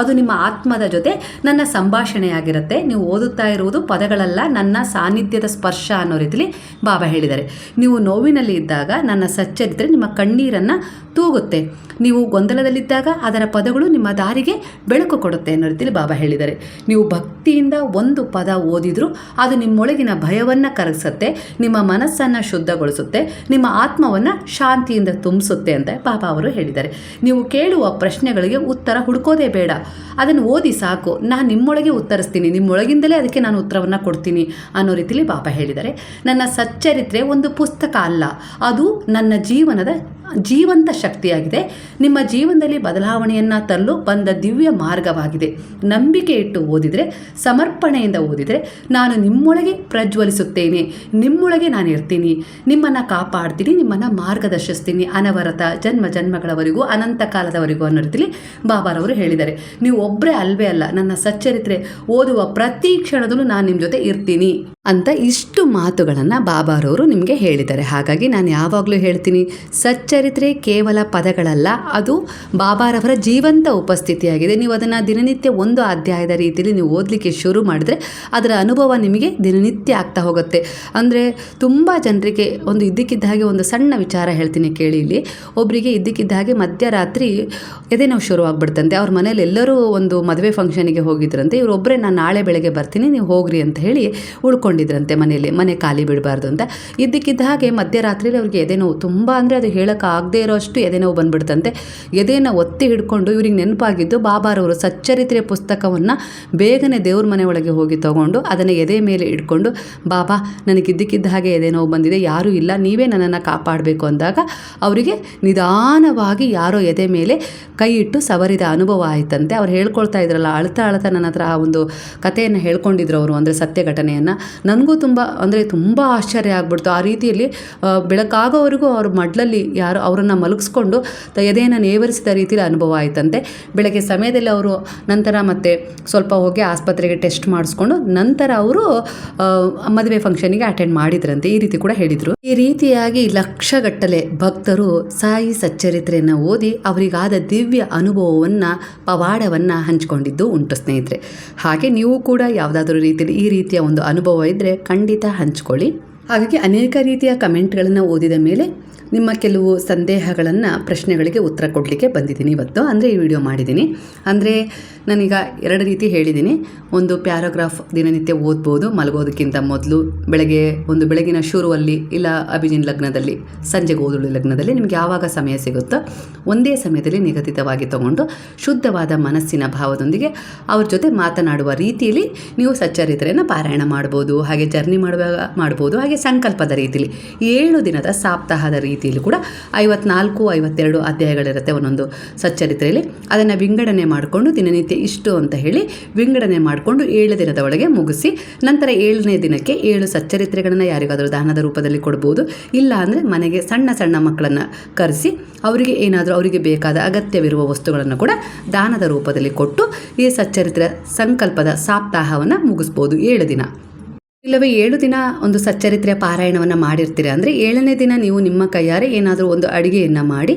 ಅದು ನಿಮ್ಮ ಆತ್ಮದ ಜೊತೆ ನನ್ನ ಸಂಭಾಷಣೆಯಾಗಿರುತ್ತೆ. ನೀವು ಓದುತ್ತಾ ಇರುವುದು ಪದಗಳಲ್ಲ, ನನ್ನ ಸಾನ್ನಿಧ್ಯದ ಸ್ಪರ್ಶ ಅನ್ನೋ ರೀತಿಯಲ್ಲಿ ಬಾಬಾ ಹೇಳಿದ್ದಾರೆ. ನೀವು ನೋವಿನಲ್ಲಿ ಇದ್ದಾಗ ನನ್ನ ಸಚ್ಚರಿತ್ರೆ ನಿಮ್ಮ ಕಣ್ಣೀರನ್ನು ತೂಗುತ್ತೆ, ನೀವು ಗೊಂದಲದಲ್ಲಿದ್ದಾಗ ಅದರ ಪದಗಳು ನಿಮ್ಮ ದಾರಿಗೆ ಬೆಳಕು ಕೊಡುತ್ತೆ ಅನ್ನೋ ರೀತಿಯಲ್ಲಿ ಬಾಬಾ ಹೇಳಿದ್ದಾರೆ. ನೀವು ಭಕ್ತಿಯಿಂದ ಒಂದು ಪದ ಓದಿದರೂ ಅದು ನಿಮ್ಮೊಳಗಿನ ಭಯವನ್ನು ಕರಗಿಸುತ್ತೆ, ನಿಮ್ಮ ಮನಸ್ಸನ್ನು ಶುದ್ಧಗೊಳಿಸುತ್ತೆ, ನಿಮ್ಮ ಆತ್ಮವನ್ನು ಶಾಂತಿಯಿಂದ ತುಂಬಿಸುತ್ತೆ ಅಂತ ಬಾಬಾ ಅವರು ಹೇಳಿದ್ದಾರೆ. ನೀವು ಕೇಳುವ ಪ್ರಶ್ನೆಗಳಿಗೆ ಉತ್ತರ ಹುಡುಕೋದೇ ಬೇಡ, ಅದನ್ನು ಓದಿ ಸಾಕು, ನಾನು ನಿಮ್ಮೊಳಗೆ ಉತ್ತರಿಸ್ತೀನಿ, ನಿಮ್ಮೊಳಗಿಂದಲೇ ಅದಕ್ಕೆ ನಾನು ಉತ್ತರವನ್ನು ಕೊಡ್ತೀನಿ ಅನ್ನೋ ರೀತಿಯಲ್ಲಿ ಬಾಬಾ ಹೇಳಿದ್ದಾರೆ. ನನ್ನ ಸಚ್ಚರಿತ್ರೆ ಒಂದು ಪುಸ್ತಕ ಅಲ್ಲ, ಅದು ನನ್ನ ಜೀವನದ ಜೀವಂತ ಶಕ್ತಿಯಾಗಿದೆ. ನಿಮ್ಮ ಜೀವನದಲ್ಲಿ ಬದಲಾವಣೆಯನ್ನು ತರಲು ಬಂದ ದಿವ್ಯ ಮಾರ್ಗವಾಗಿದೆ. ನಂಬಿಕೆ ಇಟ್ಟು ಓದಿದರೆ, ಸಮರ್ಪಣೆಯಿಂದ ಓದಿದರೆ ನಾನು ನಿಮ್ಮೊಳಗೆ ಪ್ರಜ್ವಲಿಸುತ್ತೇನೆ, ನಿಮ್ಮೊಳಗೆ ನಾನು ಇರ್ತೀನಿ, ನಿಮ್ಮನ್ನು ಕಾಪಾಡ್ತೀನಿ, ನಿಮ್ಮನ್ನು ಮಾರ್ಗದರ್ಶಿಸ್ತೀನಿ ಅನವರತ ಜನ್ಮ ಜನ್ಮಗಳವರೆಗೂ, ಅನಂತ ಕಾಲದವರೆಗೂ ಅನ್ನೋ ರೀತಿಯಲ್ಲಿ ಬಾಬಾರವರು ಹೇಳಿದ್ದಾರೆ. ನೀವು ಒಬ್ಬರೇ ಅಲ್ವೇ ಅಲ್ಲ, ನನ್ನ ಸಚ್ಚರಿತ್ರೆ ಓದುವ ಪ್ರತಿ ಕ್ಷಣದಲ್ಲೂ ನಾನು ನಿಮ್ಮ ಜೊತೆ ಇರ್ತೀನಿ ಅಂತ ಇಷ್ಟು ಮಾತುಗಳನ್ನು ಬಾಬಾರವರು ನಿಮಗೆ ಹೇಳಿದ್ದಾರೆ. ಹಾಗಾಗಿ ನಾನು ಯಾವಾಗಲೂ ಹೇಳ್ತೀನಿ, ಸಚ್ಚರಿತ್ರೆ ಕೇವಲ ಪದಗಳಲ್ಲ, ಅದು ಬಾಬಾರವರ ಜೀವಂತ ಉಪಸ್ಥಿತಿಯಾಗಿದೆ. ನೀವು ಅದನ್ನು ದಿನನಿತ್ಯ ಒಂದು ಅಧ್ಯಾಯದ ರೀತಿಯಲ್ಲಿ ನೀವು ಓದಲಿಕ್ಕೆ ಶುರು ಮಾಡಿದ್ರೆ ಅದರ ಅನುಭವ ನಿಮಗೆ ದಿನನಿತ್ಯ ಆಗ್ತಾ ಹೋಗುತ್ತೆ. ಅಂದರೆ ತುಂಬ ಜನರಿಗೆ ಒಂದು ಇದ್ದಕ್ಕಿದ್ದ ಹಾಗೆ ಒಂದು ಸಣ್ಣ ವಿಚಾರ ಹೇಳ್ತೀನಿ ಕೇಳಿ. ಇಲ್ಲಿ ಒಬ್ಬರಿಗೆ ಇದ್ದಕ್ಕಿದ್ದ ಹಾಗೆ ಮಧ್ಯರಾತ್ರಿ ಎದೆನೋವು ಶುರುವಾಗ್ಬಿಡ್ತಂತೆ. ಅವ್ರ ಮನೇಲಿ ಎಲ್ಲರೂ ಒಂದು ಮದುವೆ ಫಂಕ್ಷನಿಗೆ ಹೋಗಿದ್ರಂತೆ. ಇವರೊಬ್ಬರೇ ನಾನು ನಾಳೆ ಬೆಳಗ್ಗೆ ಬರ್ತೀನಿ, ನೀವು ಹೋಗ್ರಿ ಅಂತ ಹೇಳಿ ಉಳ್ಕೊಂಡಿದ್ರಂತೆ ಮನೆಯಲ್ಲಿ, ಮನೆ ಖಾಲಿ ಬಿಡಬಾರ್ದು ಅಂತ. ಇದ್ದಕ್ಕಿದ್ದ ಹಾಗೆ ಮಧ್ಯರಾತ್ರಿಯಲ್ಲಿ ಅವ್ರಿಗೆ ಎದೆನೋವು ತುಂಬ, ಅಂದರೆ ಅದು ಹೇಳೋಕ್ಕಾಗದೇ ಇರೋಷ್ಟು ಎದೆನೋವು ಬಂದುಬಿಡ್ತಂತೆ. ಎದೆಯನ್ನು ಒತ್ತಿ ಹಿಡ್ಕೊಂಡು ಇವ್ರಿಗೆ ನೆನಪಾಗಿದ್ದು ಬಾಬಾರವರು ಸಚ್ಚರಿತ್ರೆ ಪುಸ್ತಕವನ್ನು ಬೇಗನೆ ದೇವ್ರ ಮನೆ ಒಳಗೆ ಹೋಗಿ ತೊಗೊಂಡು ಅದನ್ನು ಎದೆ ಮೇಲೆ ಇಟ್ಕೊಂಡು, ಬಾಬಾ ನನಗಿದ್ದಕ್ಕಿದ್ದ ಹಾಗೆ ಎದೆನೋವು ಬಂದಿದೆ, ಯಾರೂ ಇಲ್ಲ, ನೀವೇ ನನ್ನನ್ನು ಕಾಪಾಡಬೇಕು ಅಂದಾಗ ಅವರಿಗೆ ನಿಧಾನವಾಗಿ ಯಾರೋ ಎದೆ ಮೇಲೆ ಕೈ ಇಟ್ಟು ಸವರಿದ ಅನುಭವ ಆಯ್ತಂತೆ. ಅವ್ರು ಹೇಳ್ಕೊಳ್ತಾ ಇದ್ರಲ್ಲ, ಅಳ್ತಾ ನನ್ನ ಹತ್ರ ಆ ಒಂದು ಕಥೆಯನ್ನು ಹೇಳ್ಕೊಂಡಿದ್ರು ಅವರು, ಅಂದರೆ ಸತ್ಯ ಘಟನೆಯನ್ನು. ನನಗೂ ತುಂಬ ಆಶ್ಚರ್ಯ ಆಗ್ಬಿಡ್ತು. ಆ ರೀತಿಯಲ್ಲಿ ಬೆಳಕಾಗೋವರೆಗೂ ಅವ್ರ ಮಡ್ಲಲ್ಲಿ ಯಾರು ಅವರನ್ನು ಮಲಗಿಸ್ಕೊಂಡು ಎದೆಯನ್ನು ನೇವರಿಸಿದ ರೀತಿಯಲ್ಲಿ ಅನುಭವ ಆಯ್ತಂತೆ. ಬೆಳಗ್ಗೆ ಸಮಯದಲ್ಲಿ ಅವರು ನಂತರ ಮತ್ತೆ ಸ್ವಲ್ಪ ಹೋಗಿ ಆಸ್ಪತ್ರೆಗೆ ಟೆಸ್ಟ್ ಮಾಡಿಸ್ಕೊಂಡು ನಂತರ ಅವರು ಮದುವೆ ಫಂಕ್ಷನಿಗೆ ಅಟೆಂಡ್ ಮಾಡಿದ್ರಂತೆ. ಈ ರೀತಿ ಕೂಡ ಹೇಳಿದರು. ಈ ರೀತಿಯಾಗಿ ಲಕ್ಷಗಟ್ಟಲೆ ಭಕ್ತರು ಸಾಯಿ ಸಚ್ಚರಿತ್ರೆಯನ್ನು ಓದಿ ಅವರಿಗಾದ ದಿವ್ಯ ಅನುಭವವನ್ನು, ಪವಾಡವನ್ನು ಹಂಚಿಕೊಂಡಿದ್ದು ಉಂಟು ಸ್ನೇಹಿತರೆ. ಹಾಗೆ ನೀವು ಕೂಡ ಯಾವುದಾದ್ರೂ ರೀತಿಯಲ್ಲಿ ಈ ರೀತಿಯ ಒಂದು ಅನುಭವ ಇದ್ದರೆ ಖಂಡಿತ ಹಂಚ್ಕೊಳ್ಳಿ. ಹಾಗಾಗಿ ಅನೇಕ ರೀತಿಯ ಕಮೆಂಟ್ಗಳನ್ನು ಓದಿದ ಮೇಲೆ ನಿಮ್ಮ ಕೆಲವು ಸಂದೇಹಗಳನ್ನು, ಪ್ರಶ್ನೆಗಳಿಗೆ ಉತ್ತರ ಕೊಡಲಿಕ್ಕೆ ಬಂದಿದ್ದೀನಿ ಇವತ್ತು. ಅಂದರೆ ಈ ವಿಡಿಯೋ ಮಾಡಿದ್ದೀನಿ. ಅಂದರೆ ನಾನೀಗ 2 ರೀತಿ ಹೇಳಿದ್ದೀನಿ. ಒಂದು ಪ್ಯಾರಾಗ್ರಾಫ್ ದಿನನಿತ್ಯ ಓದ್ಬೋದು ಮಲಗೋದಕ್ಕಿಂತ ಮೊದಲು, ಬೆಳಗಿನ ಶುರುವಲ್ಲಿ, ಇಲ್ಲ ಅಭಿಜಿನ್ ಲಗ್ನದಲ್ಲಿ, ಸಂಜೆ ಗೋಧುಳಿ ಲಗ್ನದಲ್ಲಿ, ನಿಮ್ಗೆ ಯಾವಾಗ ಸಮಯ ಸಿಗುತ್ತೋ ಒಂದೇ ಸಮಯದಲ್ಲಿ ನಿಗದಿತವಾಗಿ ತಗೊಂಡು ಶುದ್ಧವಾದ ಮನಸ್ಸಿನ ಭಾವದೊಂದಿಗೆ ಅವ್ರ ಜೊತೆ ಮಾತನಾಡುವ ರೀತಿಯಲ್ಲಿ ನೀವು ಸಚ್ಚರಿತ್ರೆಯನ್ನು ಪಾರಾಯಣ ಮಾಡ್ಬೋದು. ಹಾಗೆ ಜರ್ನಿ ಮಾಡುವಾಗ ಮಾಡ್ಬೋದು. ಹಾಗೆ ಸಂಕಲ್ಪದ ರೀತಿಯಲ್ಲಿ 7 ದಿನದ ಸಪ್ತಾಹದ ರೀತಿಯಲ್ಲಿ ಕೂಡ 54, 52 ಅಧ್ಯಾಯಗಳಿರುತ್ತೆ ಒಂದೊಂದು ಸಚ್ಚರಿತ್ರೆಯಲ್ಲಿ. ಅದನ್ನು ವಿಂಗಡಣೆ ಮಾಡಿಕೊಂಡು ದಿನನಿತ್ಯ ಇಷ್ಟು ಅಂತ ಹೇಳಿ ವಿಂಗಡಣೆ ಮಾಡಿಕೊಂಡು 7 ದಿನದ ಒಳಗೆ ಮುಗಿಸಿ, ನಂತರ 7ನೇ ದಿನಕ್ಕೆ 7 ಸಚ್ಚರಿತ್ರೆಗಳನ್ನು ಯಾರಿಗಾದರೂ ದಾನದ ರೂಪದಲ್ಲಿ ಕೊಡ್ಬೋದು. ಇಲ್ಲ ಅಂದರೆ ಮನೆಗೆ ಸಣ್ಣ ಮಕ್ಕಳನ್ನು ಕರೆಸಿ ಅವರಿಗೆ ಏನಾದರೂ ಅವರಿಗೆ ಬೇಕಾದ ಅಗತ್ಯವಿರುವ ವಸ್ತುಗಳನ್ನು ಕೂಡ ದಾನದ ರೂಪದಲ್ಲಿ ಕೊಟ್ಟು ಈ ಸಚ್ಚರಿತ್ರೆ ಸಂಕಲ್ಪದ ಸಪ್ತಾಹವನ್ನು ಮುಗಿಸ್ಬೋದು 7 ದಿನ. ಇಲ್ಲವೇ 7 ದಿನ ಒಂದು ಸಚ್ಚರಿತ್ರೆಯ ಪಾರಾಯಣವನ್ನು ಮಾಡಿರ್ತೀರ ಅಂದರೆ 7ನೇ ದಿನ ನೀವು ನಿಮ್ಮ ಕೈಯಾರೆ ಏನಾದರೂ ಒಂದು ಅಡುಗೆಯನ್ನು ಮಾಡಿ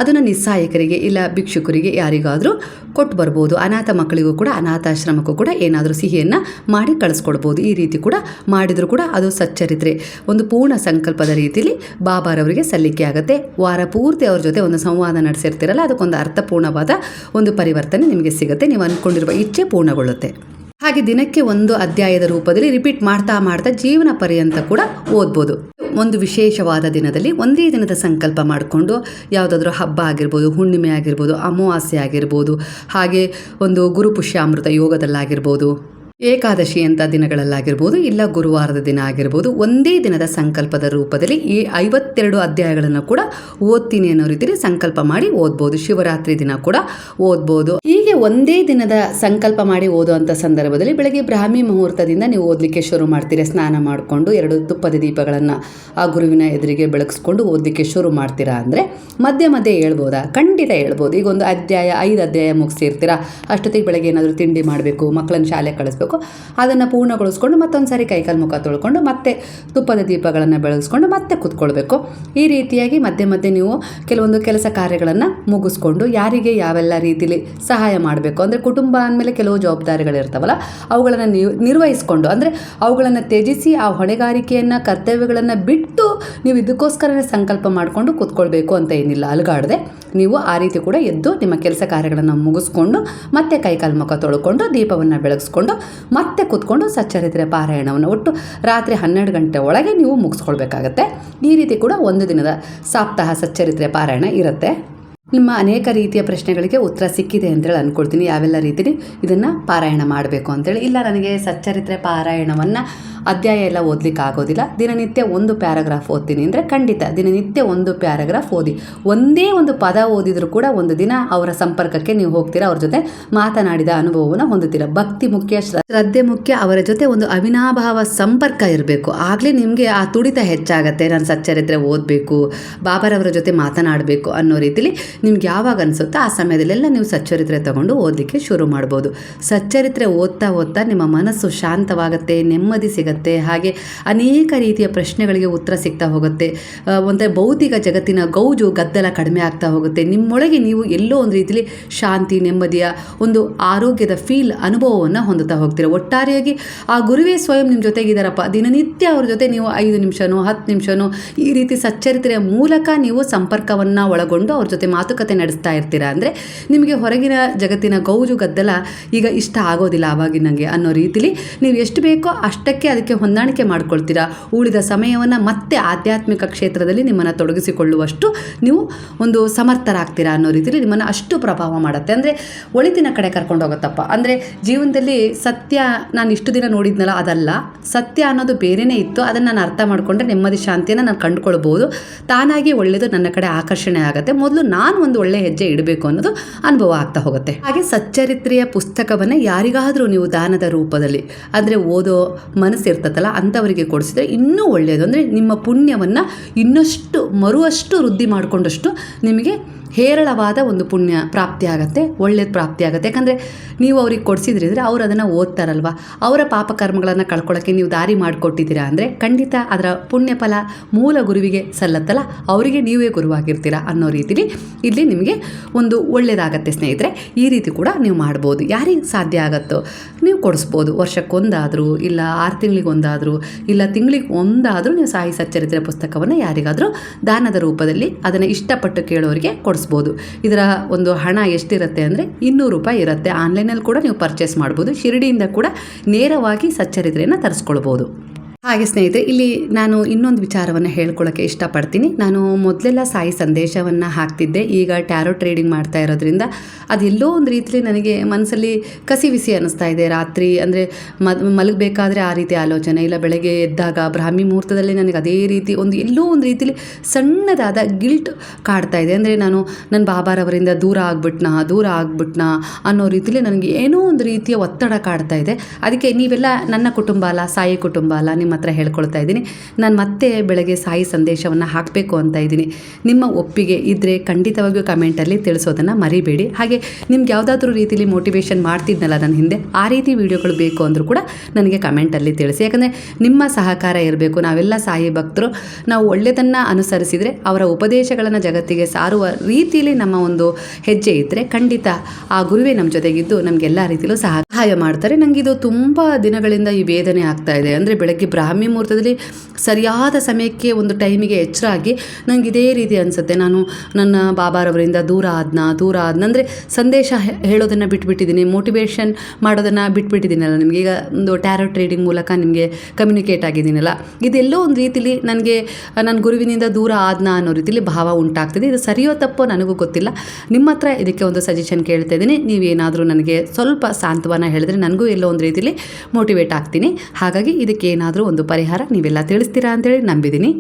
ಅದನ್ನು ನಿಸ್ಸಹಾಯಕರಿಗೆ, ಇಲ್ಲ ಭಿಕ್ಷುಕರಿಗೆ, ಯಾರಿಗಾದರೂ ಕೊಟ್ಟು ಬರ್ಬೋದು. ಅನಾಥ ಮಕ್ಕಳಿಗೂ ಕೂಡ, ಅನಾಥಾಶ್ರಮಕ್ಕೂ ಕೂಡ ಏನಾದರೂ ಸಿಹಿಯನ್ನು ಮಾಡಿ ಕಳಿಸ್ಕೊಡ್ಬೋದು. ಈ ರೀತಿ ಕೂಡ ಮಾಡಿದರೂ ಕೂಡ ಅದು ಸಚ್ಚರಿತ್ರೆ ಒಂದು ಪೂರ್ಣ ಸಂಕಲ್ಪದ ರೀತಿಯಲ್ಲಿ ಬಾಬಾರವರಿಗೆ ಸಲ್ಲಿಕೆ ಆಗುತ್ತೆ. ವಾರ ಪೂರ್ತಿ ಅವ್ರ ಜೊತೆ ಒಂದು ಸಂವಾದ ನಡೆಸಿರ್ತೀರಲ್ಲ, ಅದಕ್ಕೊಂದು ಅರ್ಥಪೂರ್ಣವಾದ ಒಂದು ಪರಿವರ್ತನೆ ನಿಮಗೆ ಸಿಗುತ್ತೆ. ನೀವು ಅಂದ್ಕೊಂಡಿರುವ ಇಚ್ಛೆ ಪೂರ್ಣಗೊಳ್ಳುತ್ತೆ. ಹಾಗೆ ದಿನಕ್ಕೆ 1 ಅಧ್ಯಾಯದ ರೂಪದಲ್ಲಿ ರಿಪೀಟ್ ಮಾಡ್ತಾ ಜೀವನ ಪರ್ಯಂತ ಕೂಡ ಓದ್ಬೋದು. ಒಂದು ವಿಶೇಷವಾದ ದಿನದಲ್ಲಿ ಒಂದೇ ದಿನದ ಸಂಕಲ್ಪ ಮಾಡಿಕೊಂಡು ಯಾವುದಾದ್ರೂ ಹಬ್ಬ ಆಗಿರ್ಬೋದು, ಹುಣ್ಣಿಮೆ ಆಗಿರ್ಬೋದು, ಅಮಾವಾಸ್ಯೆ ಆಗಿರ್ಬೋದು, ಹಾಗೆ ಒಂದು ಗುರುಪುಷ್ಯಾಮೃತ ಯೋಗದಲ್ಲಾಗಿರ್ಬೋದು, ಏಕಾದಶಿ ಅಂತ ದಿನಗಳಲ್ಲಾಗಿರ್ಬೋದು, ಇಲ್ಲ ಗುರುವಾರದ ದಿನ ಆಗಿರ್ಬೋದು, ಒಂದೇ ದಿನದ ಸಂಕಲ್ಪದ ರೂಪದಲ್ಲಿ ಈ 52 ಅಧ್ಯಾಯಗಳನ್ನು ಕೂಡ ಓದ್ತೀನಿ ಅನ್ನೋ ರೀತಿಯಲ್ಲಿ ಸಂಕಲ್ಪ ಮಾಡಿ ಓದ್ಬೋದು. ಶಿವರಾತ್ರಿ ದಿನ ಕೂಡ ಓದ್ಬೋದು. ಹೀಗೆ ಒಂದೇ ದಿನದ ಸಂಕಲ್ಪ ಮಾಡಿ ಓದುವಂಥ ಸಂದರ್ಭದಲ್ಲಿ ಬೆಳಗ್ಗೆ ಬ್ರಾಹ್ಮಿ ಮುಹೂರ್ತದಿಂದ ನೀವು ಓದಲಿಕ್ಕೆ ಶುರು ಮಾಡ್ತೀರಾ. ಸ್ನಾನ ಮಾಡಿಕೊಂಡು 2 ತುಪ್ಪದ ದೀಪಗಳನ್ನು ಆ ಗುರುವಿನ ಎದುರಿಗೆ ಬೆಳಗಿಸ್ಕೊಂಡು ಓದಲಿಕ್ಕೆ ಶುರು ಮಾಡ್ತೀರಾ ಅಂದರೆ ಮಧ್ಯೆ ಮಧ್ಯೆ ಹೇಳ್ಬೋದಾ? ಖಂಡಿತ ಹೇಳ್ಬೋದು. ಈಗ ಒಂದು 5 ಅಧ್ಯಾಯ ಮುಗಿಸಿರ್ತೀರಾ, ಅಷ್ಟೊತ್ತಿಗೆ ಬೆಳಗ್ಗೆ ಏನಾದರೂ ತಿಂಡಿ ಮಾಡಬೇಕು, ಮಕ್ಕಳನ್ನ ಶಾಲೆ ಕಳಿಸ್ಬೇಕು, ಅದನ್ನು ಪೂರ್ಣಗೊಳಿಸ್ಕೊಂಡು ಮತ್ತೊಂದು ಸಾರಿ ಕೈಕಾಲು ಮುಖ ತೊಳ್ಕೊಂಡು ಮತ್ತೆ ತುಪ್ಪದ ದೀಪಗಳನ್ನು ಬೆಳಗಿಸ್ಕೊಂಡು ಮತ್ತೆ ಕೂತ್ಕೊಳ್ಬೇಕು. ಈ ರೀತಿಯಾಗಿ ಮಧ್ಯೆ ಮಧ್ಯೆ ನೀವು ಕೆಲವೊಂದು ಕೆಲಸ ಕಾರ್ಯಗಳನ್ನು ಮುಗಿಸ್ಕೊಂಡು ಯಾರಿಗೆ ಯಾವೆಲ್ಲ ರೀತಿಯಲ್ಲಿ ಸಹಾಯ ಮಾಡಬೇಕು ಅಂದರೆ ಕುಟುಂಬ ಅಂದಮೇಲೆ ಕೆಲವು ಜವಾಬ್ದಾರಿಗಳಿರ್ತಾವಲ್ಲ, ಅವುಗಳನ್ನು ನಿರ್ವಹಿಸ್ಕೊಂಡು ಅಂದರೆ ಅವುಗಳನ್ನು ತ್ಯಜಿಸಿ ಆ ಹೊಣೆಗಾರಿಕೆಯನ್ನು, ಕರ್ತವ್ಯಗಳನ್ನು ಬಿಟ್ಟು ನೀವು ಇದಕ್ಕೋಸ್ಕರನೇ ಸಂಕಲ್ಪ ಮಾಡಿಕೊಂಡು ಕೂತ್ಕೊಳ್ಬೇಕು ಅಂತ ಏನಿಲ್ಲ. ಅಲುಗಾಡದೆ ನೀವು ಆ ರೀತಿ ಕೂಡ ಎದ್ದು ನಿಮ್ಮ ಕೆಲಸ ಕಾರ್ಯಗಳನ್ನು ಮುಗಿಸ್ಕೊಂಡು ಮತ್ತೆ ಕೈಕಾಲು ಮುಖ ತೊಳ್ಕೊಂಡು ದೀಪವನ್ನು ಬೆಳಗಿಸ್ಕೊಂಡು ಮತ್ತೆ ಕೂತ್ಕೊಂಡು ಸಚ್ಚರಿತ್ರೆ ಪಾರಾಯಣವನ್ನು ಒಟ್ಟು ರಾತ್ರಿ 12 ಗಂಟೆ ಒಳಗೆ ನೀವು ಮುಗಿಸ್ಕೊಳ್ಬೇಕಾಗತ್ತೆ. ಈ ರೀತಿ ಕೂಡ ಒಂದು ದಿನದ ಸಪ್ತಾಹ ಸಚ್ಚರಿತ್ರೆ ಪಾರಾಯಣ ಇರುತ್ತೆ. ನಿಮ್ಮ ಅನೇಕ ರೀತಿಯ ಪ್ರಶ್ನೆಗಳಿಗೆ ಉತ್ತರ ಸಿಕ್ಕಿದೆ ಅಂತೇಳಿ ಅಂದ್ಕೊಳ್ತೀನಿ. ಯಾವೆಲ್ಲ ರೀತಿಯಲ್ಲಿ ಇದನ್ನು ಪಾರಾಯಣ ಮಾಡಬೇಕು ಅಂತೇಳಿ. ಇಲ್ಲ ನನಗೆ ಸಚ್ಚರಿತ್ರೆ ಪಾರಾಯಣವನ್ನು ಅಧ್ಯಾಯ ಎಲ್ಲ ಓದಲಿಕ್ಕೆ ಆಗೋದಿಲ್ಲ, ದಿನನಿತ್ಯ 1 ಪ್ಯಾರಾಗ್ರಾಫ್ ಓದ್ತೀನಿ ಅಂದರೆ ಖಂಡಿತ ದಿನನಿತ್ಯ 1 ಪ್ಯಾರಾಗ್ರಾಫ್ ಓದಿ. ಒಂದೇ ಒಂದು ಪದ ಓದಿದರೂ ಕೂಡ ಒಂದು ದಿನ ಅವರ ಸಂಪರ್ಕಕ್ಕೆ ನೀವು ಹೋಗ್ತೀರಾ, ಅವ್ರ ಜೊತೆ ಮಾತನಾಡಿದ ಅನುಭವವನ್ನು ಹೊಂದುತ್ತೀರಾ. ಭಕ್ತಿ ಮುಖ್ಯ, ಶ್ರದ್ಧೆ ಮುಖ್ಯ, ಅವರ ಜೊತೆ ಒಂದು ಅವಿನಾಭಾವ ಸಂಪರ್ಕ ಇರಬೇಕು. ಆಗಲೇ ನಿಮಗೆ ಆ ತುಡಿತ ಹೆಚ್ಚಾಗತ್ತೆ. ನಾನು ಸಚ್ಚರಿತ್ರೆ ಓದಬೇಕು, ಬಾಬಾರವರ ಜೊತೆ ಮಾತನಾಡಬೇಕು ಅನ್ನೋ ರೀತಿಲಿ ನಿಮ್ಗೆ ಯಾವಾಗ ಅನಿಸುತ್ತೋ ಆ ಸಮಯದಲ್ಲೆಲ್ಲ ನೀವು ಸಚ್ಚರಿತ್ರೆ ತಗೊಂಡು ಓದಲಿಕ್ಕೆ ಶುರು ಮಾಡ್ಬೋದು. ಸಚ್ಚರಿತ್ರೆ ಓದ್ತಾ ಓದ್ತಾ ನಿಮ್ಮ ಮನಸ್ಸು ಶಾಂತವಾಗುತ್ತೆ, ನೆಮ್ಮದಿ ಸಿಗುತ್ತೆ, ಹಾಗೆ ಅನೇಕ ರೀತಿಯ ಪ್ರಶ್ನೆಗಳಿಗೆ ಉತ್ತರ ಸಿಗ್ತಾ ಹೋಗುತ್ತೆ. ಒಂಥರ ಭೌತಿಕ ಜಗತ್ತಿನ ಗೌಜು ಗದ್ದಲ ಕಡಿಮೆ ಆಗ್ತಾ ಹೋಗುತ್ತೆ. ನಿಮ್ಮೊಳಗೆ ನೀವು ಎಲ್ಲೋ ಒಂದು ರೀತಿಯಲ್ಲಿ ಶಾಂತಿ, ನೆಮ್ಮದಿಯ ಒಂದು ಆರೋಗ್ಯದ ಫೀಲ್ ಅನುಭವವನ್ನು ಹೊಂದುತ್ತಾ ಹೋಗ್ತೀರ. ಒಟ್ಟಾರೆಯಾಗಿ ಆ ಗುರುವೇ ಸ್ವಯಂ ನಿಮ್ಮ ಜೊತೆಗಿದ್ದಾರಪ್ಪ. ದಿನನಿತ್ಯ ಅವ್ರ ಜೊತೆ ನೀವು 5 ನಿಮಿಷನೋ 10 ನಿಮಿಷನೋ ಈ ರೀತಿ ಸಚ್ಚರಿತ್ರೆಯ ಮೂಲಕ ನೀವು ಸಂಪರ್ಕವನ್ನು ಒಳಗೊಂಡು ಅವ್ರ ಜೊತೆ ಮಾತುಕತೆ ನಡೆಸ್ತಾ ಇರ್ತೀರಾ ಅಂದರೆ ನಿಮಗೆ ಹೊರಗಿನ ಜಗತ್ತಿನ ಗೌಜು ಗದ್ದಲ ಈಗ ಇಷ್ಟ ಆಗೋದಿಲ್ಲ ಆವಾಗಿನಂಗೆ ಅನ್ನೋ ರೀತಿಲಿ ನೀವು ಎಷ್ಟು ಬೇಕೋ ಅಷ್ಟಕ್ಕೆ ಅದಕ್ಕೆ ಹೊಂದಾಣಿಕೆ ಮಾಡ್ಕೊಳ್ತೀರಾ. ಉಳಿದ ಸಮಯವನ್ನು ಮತ್ತೆ ಆಧ್ಯಾತ್ಮಿಕ ಕ್ಷೇತ್ರದಲ್ಲಿ ನಿಮ್ಮನ್ನು ತೊಡಗಿಸಿಕೊಳ್ಳುವಷ್ಟು ನೀವು ಒಂದು ಸಮರ್ಥರಾಗ್ತೀರಾ ಅನ್ನೋ ರೀತಿಯಲ್ಲಿ ನಿಮ್ಮನ್ನು ಅಷ್ಟು ಪ್ರಭಾವ ಮಾಡುತ್ತೆ. ಅಂದರೆ ಒಳಿತಿನ ಕಡೆ ಕರ್ಕೊಂಡು ಹೋಗುತ್ತಪ್ಪ. ಅಂದರೆ ಜೀವನದಲ್ಲಿ ಸತ್ಯ ನಾನು ಇಷ್ಟು ದಿನ ನೋಡಿದ್ನಲ್ಲ ಅದಲ್ಲ, ಸತ್ಯ ಅನ್ನೋದು ಬೇರೆಯೇ ಇತ್ತು, ಅದನ್ನು ನಾನು ಅರ್ಥ ಮಾಡಿಕೊಂಡ್ರೆ ನೆಮ್ಮದಿ ಶಾಂತಿಯನ್ನು ನಾನು ಕಂಡುಕೊಳ್ಬೋದು. ತಾನಾಗಿ ಒಳ್ಳೆಯದು ನನ್ನ ಕಡೆ ಆಕರ್ಷಣೆ ಆಗುತ್ತೆ. ಮೊದಲು ನಾನು ಒಂದು ಒಳ್ಳೆ ಹೆಜ್ಜೆ ಇಡಬೇಕು ಅನ್ನೋದು ಅನುಭವ ಆಗ್ತಾ ಹೋಗುತ್ತೆ. ಹಾಗೆ ಸಚ್ಚರಿತ್ರೆಯ ಪುಸ್ತಕವನ್ನು ಯಾರಿಗಾದರೂ ನೀವು ದಾನದ ರೂಪದಲ್ಲಿ ಅಂದರೆ ಓದೋ ಮನಸ್ಸಿರ್ತದಲ್ಲ ಅಂಥವರಿಗೆ ಕೊಡಿಸಿದ್ರೆ ಇನ್ನೂ ಒಳ್ಳೆಯದು. ಅಂದರೆ ನಿಮ್ಮ ಪುಣ್ಯವನ್ನು ಇನ್ನಷ್ಟು ಮರುವಷ್ಟು ವೃದ್ಧಿ ಮಾಡಿಕೊಂಡಷ್ಟು ನಿಮಗೆ ಹೇರಳವಾದ ಒಂದು ಪುಣ್ಯ ಪ್ರಾಪ್ತಿ ಆಗುತ್ತೆ, ಒಳ್ಳೇದು ಪ್ರಾಪ್ತಿ ಆಗುತ್ತೆ. ಯಾಕಂದರೆ ನೀವು ಅವ್ರಿಗೆ ಕೊಡಿಸಿದ್ರಿ ಅಂದರೆ ಅವ್ರು ಅದನ್ನು ಓದ್ತಾರಲ್ವ, ಅವರ ಪಾಪಕರ್ಮಗಳನ್ನು ಕಳ್ಕೊಳ್ಳೋಕ್ಕೆ ನೀವು ದಾರಿ ಮಾಡಿಕೊಟ್ಟಿದ್ದೀರಾ ಅಂದರೆ ಖಂಡಿತ ಅದರ ಪುಣ್ಯ ಫಲ ಮೂಲ ಗುರುವಿಗೆ ಸಲ್ಲತ್ತಲ್ಲ, ಅವರಿಗೆ ನೀವೇ ಗುರುವಾಗಿರ್ತೀರಾ ಅನ್ನೋ ರೀತಿಲಿ ಇಲ್ಲಿ ನಿಮಗೆ ಒಂದು ಒಳ್ಳೆಯದಾಗತ್ತೆ ಸ್ನೇಹಿತರೆ. ಈ ರೀತಿ ಕೂಡ ನೀವು ಮಾಡ್ಬೋದು. ಯಾರಿಗೆ ಸಾಧ್ಯ ಆಗುತ್ತೋ ನೀವು ಕೊಡಿಸ್ಬೋದು. ವರ್ಷಕ್ಕೊಂದಾದರೂ ಇಲ್ಲ 6 ತಿಂಗಳಿಗೊಂದಾದರೂ ಇಲ್ಲ ತಿಂಗಳಿಗೆ ಒಂದಾದರೂ ನೀವು ಸಾಯಿ ಸಚ್ಚರಿತ್ರೆ ಪುಸ್ತಕವನ್ನು ಯಾರಿಗಾದರೂ ದಾನದ ರೂಪದಲ್ಲಿ ಅದನ್ನು ಇಷ್ಟಪಟ್ಟು ಕೇಳೋರಿಗೆ ಕೊಡಿಸ್ಬೋದು. ಇದರ ಒಂದು ಹಣ ಎಷ್ಟಿರುತ್ತೆ ಅಂದರೆ 200 ರೂಪಾಯಿ ಇರುತ್ತೆ. ಆನ್ಲೈನಲ್ಲಿ ಕೂಡ ನೀವು ಪರ್ಚೇಸ್ ಮಾಡ್ಬೋದು. ಶಿರಡಿಯಿಂದ ಕೂಡ ನೇರವಾಗಿ ಸಚ್ಚರಿತ್ರೆಯನ್ನು ತರಿಸ್ಕೊಳ್ಬೋದು. ಹಾಗೆ ಸ್ನೇಹಿತರೆ, ಇಲ್ಲಿ ನಾನು ಇನ್ನೊಂದು ವಿಚಾರವನ್ನು ಹೇಳ್ಕೊಳ್ಳೋಕ್ಕೆ ಇಷ್ಟಪಡ್ತೀನಿ. ನಾನು ಮೊದಲೆಲ್ಲ ಸಾಯಿ ಸಂದೇಶವನ್ನು ಹಾಕ್ತಿದ್ದೆ. ಈಗ ಟ್ಯಾರೋ ಟ್ರೇಡಿಂಗ್ ಮಾಡ್ತಾ ಇರೋದ್ರಿಂದ ಅದೆಲ್ಲೋ ಒಂದು ರೀತಿಯಲ್ಲಿ ನನಗೆ ಮನಸ್ಸಲ್ಲಿ ಕಸಿವಿಸಿ ಅನ್ನಿಸ್ತಾ ಇದೆ. ರಾತ್ರಿ ಅಂದರೆ ಮಲಗಬೇಕಾದ್ರೆ ಆ ರೀತಿ ಆಲೋಚನೆ, ಇಲ್ಲ ಬೆಳಗ್ಗೆ ಎದ್ದಾಗ ಬ್ರಾಹ್ಮಿ ಮುಹೂರ್ತದಲ್ಲಿ ನನಗೆ ಅದೇ ರೀತಿ ಎಲ್ಲೋ ಒಂದು ರೀತಿಯಲ್ಲಿ ಸಣ್ಣದಾದ ಗಿಲ್ಟ್ ಕಾಡ್ತಾ ಇದೆ. ಅಂದರೆ ನಾನು ನನ್ನ ಬಾಬಾರವರಿಂದ ದೂರ ಆಗ್ಬಿಟ್ನಾ ಅನ್ನೋ ರೀತಿಯಲ್ಲಿ ನನಗೆ ಏನೋ ಒಂದು ರೀತಿಯ ಒತ್ತಡ ಕಾಡ್ತಾ ಇದೆ. ಅದಕ್ಕೆ ನೀವೆಲ್ಲ ನನ್ನ ಕುಟುಂಬ ಅಲ್ಲ, ಸಾಯಿ ಕುಟುಂಬ ಅಲ್ಲ, ನಿಮ್ಮ ಹತ್ರ ಹೇಳ್ಕೊಳ್ತಾ ಇದ್ದೀನಿ. ನಾನು ಮತ್ತೆ ಬೆಳಗ್ಗೆ ಸಾಯಿ ಸಂದೇಶವನ್ನು ಹಾಕಬೇಕು ಅಂತ ಇದ್ದೀನಿ. ನಿಮ್ಮ ಒಪ್ಪಿಗೆ ಇದ್ದರೆ ಖಂಡಿತವಾಗಿಯೂ ಕಮೆಂಟಲ್ಲಿ ತಿಳಿಸೋದನ್ನು ಮರಿಬೇಡಿ. ಹಾಗೆ ನಿಮ್ಗೆ ಯಾವುದಾದ್ರೂ ರೀತಿಯಲ್ಲಿ ಮೋಟಿವೇಶನ್ ಮಾಡ್ತಿದ್ನಲ್ಲ ನನ್ನ ಹಿಂದೆ, ಆ ರೀತಿ ವಿಡಿಯೋಗಳು ಬೇಕು ಅಂದರೂ ಕೂಡ ನನಗೆ ಕಮೆಂಟಲ್ಲಿ ತಿಳಿಸಿ. ಯಾಕಂದರೆ ನಿಮ್ಮ ಸಹಕಾರ ಇರಬೇಕು. ನಾವೆಲ್ಲ ಸಾಯಿ ಭಕ್ತರು, ನಾವು ಒಳ್ಳೆಯದನ್ನು ಅನುಸರಿಸಿದರೆ ಅವರ ಉಪದೇಶಗಳನ್ನು ಜಗತ್ತಿಗೆ ಸಾರುವ ರೀತಿಯಲ್ಲಿ ನಮ್ಮ ಒಂದು ಹೆಜ್ಜೆ ಇದ್ದರೆ ಖಂಡಿತ ಆ ಗುರುವೇ ನಮ್ಮ ಜೊತೆಗಿದ್ದು ನಮಗೆಲ್ಲ ರೀತಿಯಲ್ಲೂ ಸಹಾಯ ಮಾಡ್ತಾರೆ. ನನಗಿದು ತುಂಬ ದಿನಗಳಿಂದ ಈ ವೇದನೆ ಆಗ್ತಾ ಇದೆ. ಅಂದರೆ ಬೆಳಗ್ಗೆ ಬ್ರಾಹ್ಮಿ ಮುಹೂರ್ತದಲ್ಲಿ ಸರಿಯಾದ ಸಮಯಕ್ಕೆ ಒಂದು ಟೈಮಿಗೆ ಎಚ್ಚರ ಆಗಿ ನಂಗೆ ಇದೇ ರೀತಿ ಅನಿಸುತ್ತೆ, ನಾನು ನನ್ನ ಬಾಬಾರವರಿಂದ ದೂರ ಅಂದರೆ ಸಂದೇಶ ಹೇಳೋದನ್ನು ಬಿಟ್ಬಿಟ್ಟಿದ್ದೀನಿ, ಮೋಟಿವೇಶನ್ ಮಾಡೋದನ್ನು ಬಿಟ್ಬಿಟ್ಟಿದ್ದೀನಲ್ಲ. ನಿಮಗೆ ಈಗ ಒಂದು ಟ್ಯಾರೋಟ್ ರೀಡಿಂಗ್ ಮೂಲಕ ನಿಮಗೆ ಕಮ್ಯುನಿಕೇಟ್ ಆಗಿದ್ದೀನಲ್ಲ, ಇದೆಲ್ಲೋ ಒಂದು ರೀತಿಲಿ ನನಗೆ ನನ್ನ ಗುರುವಿನಿಂದ ದೂರ ಅನ್ನೋ ರೀತಿಲಿ ಭಾವ ಉಂಟಾಗ್ತಿದೆ. ಇದು ಸರಿಯೋ ತಪ್ಪೋ ನನಗೂ ಗೊತ್ತಿಲ್ಲ. ನಿಮ್ಮ ಹತ್ರ ಇದಕ್ಕೆ ಒಂದು ಸಜೆಷನ್ ಕೇಳ್ತಾ ಇದ್ದೀನಿ. ನೀವೇನಾದರೂ ನನಗೆ ಸ್ವಲ್ಪ ಸಾಂತ್ವನ ಹೇಳಿದ್ರೆ ನನಗೂ ಎಲ್ಲೋ ಒಂದು ರೀತಿಲಿ ಮೋಟಿವೇಟ್ ಆಗ್ತೀನಿ. ಹಾಗಾಗಿ ಇದಕ್ಕೆ ಏನಾದರೂ ಒಂದು ಪರಿಹಾರ ನೀವೆಲ್ಲ ತಿಳಿಸ್ತೀರಾ ಅಂತೇಳಿ ನಂಬಿದ್ದೀನಿ.